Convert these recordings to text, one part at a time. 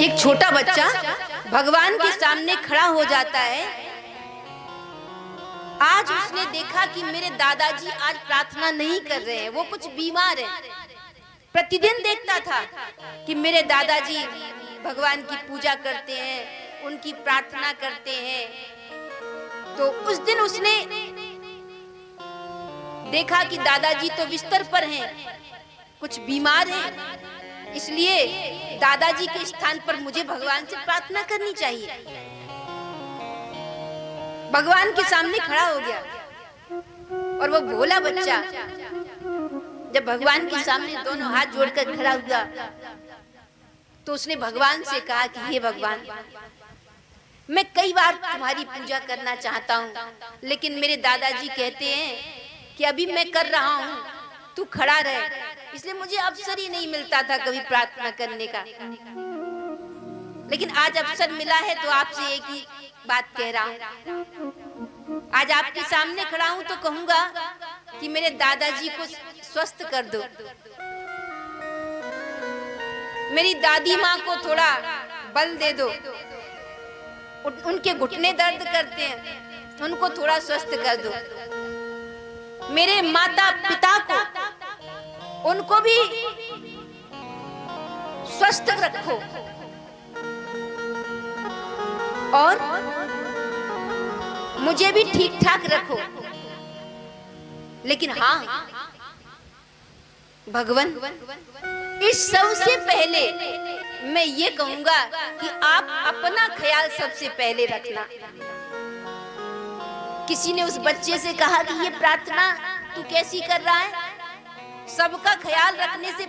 एक छोटा बच्चा भगवान के सामने खड़ा हो जाता है। आज उसने देखा कि मेरे दादाजी आज प्रार्थना नहीं कर रहे हैं, वो कुछ बीमार हैं। प्रतिदिन देखता था कि मेरे दादाजी भगवान की पूजा करते हैं, उनकी प्रार्थना करते हैं। तो उस दिन उसने देखा कि दादाजी तो बिस्तर पर हैं, कुछ बीमार हैं, इसलिए दादाजी के स्थान पर मुझे भगवान से प्रार्थना करनी चाहिए। भगवान के सामने खड़ा हो गया और वो भोला बच्चा जब भगवान के सामने दोनों हाथ जोड़कर खड़ा हुआ तो उसने भगवान से कहा कि हे भगवान, मैं कई बार तुम्हारी पूजा करना चाहता हूँ, लेकिन मेरे दादाजी कहते हैं कि अभी मैं कर रहा हूँ, तू खड़ा रहे, इसलिए मुझे अवसर ही नहीं मिलता था कभी प्रार्थना करने का। लेकिन आज अवसर मिला है तो आपसे एक ही बात कह रहा हूँ। आज आपके सामने खड़ा हूँ तो कहूँगा कि मेरे दादाजी को स्वस्थ कर दो, मेरी दादी माँ को थोड़ा बल दे दो, उनके घुटने दर्द करते हैं, उनको थोड़ा स्वस्थ कर दो, मेरे माता पिता को उनको भी स्वस्थ रखो और मुझे भी ठीक ठाक रखो। लेकिन हाँ भगवान, इस सबसे पहले मैं ये कहूंगा कि आप अपना ख्याल सबसे पहले रखना। किसी ने उस बच्चे से कहा कि ये प्रार्थना तू कैसी कर रहा है, सबका ख्याल रखने से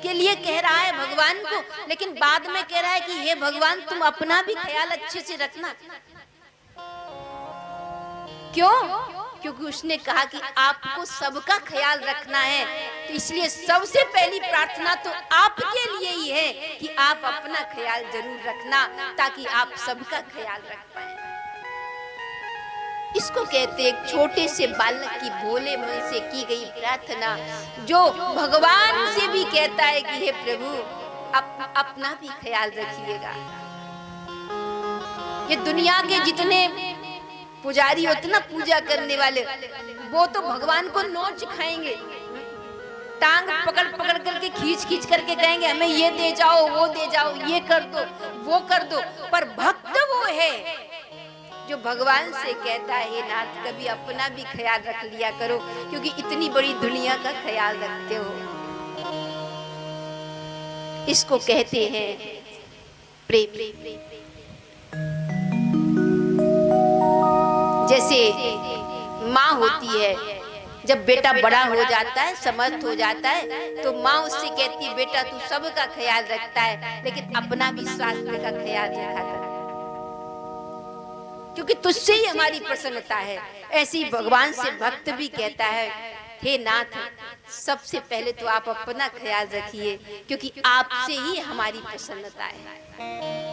के लिए कह रहा है भगवान को, लेकिन बाद में कह रहा है कि हे भगवान तुम अपना भी ख्याल अच्छे से रखना। क्यों? क्योंकि उसने कहा कि आपको सबका ख्याल रखना है, तो इसलिए सबसे पहली प्रार्थना तो आपके लिए ही है कि आप अपना ख्याल जरूर रखना ताकि आप सबका ख्याल रख पाए। इसको कहते एक छोटे से बालक की भोले मन से की गई प्रार्थना, जो भगवान से भी कहता है कि हे प्रभु अपना भी ख्याल रखिएगा। ये दुनिया के जितने पुजारी होते ना, पूजा करने वाले, वो तो भगवान को नोच खाएंगे, टांग पकड़ पकड़ करके खींच खींच करके कहेंगे हमें ये दे जाओ, वो दे जाओ, ये कर दो, वो कर दो। पर भक्त वो है जो भगवान से कहता है हे नाथ कभी अपना भी ख्याल रख लिया करो, क्योंकि इतनी बड़ी दुनिया का ख्याल रखते हो। इसको कहते हैं प्रेम। जैसे माँ होती है, जब बेटा बड़ा हो जाता है, समर्थ हो जाता है, तो माँ उससे कहती है बेटा तू सबका ख्याल रखता है, लेकिन अपना भी स्वास्थ्य का ख्याल रखा कर, क्योंकि तुझसे ही हमारी प्रसन्नता है। ऐसे ही भगवान से भक्त भी कहता है हे नाथ सबसे पहले तो आप अपना ख्याल रखिए, क्योंकि आपसे ही हमारी प्रसन्नता है।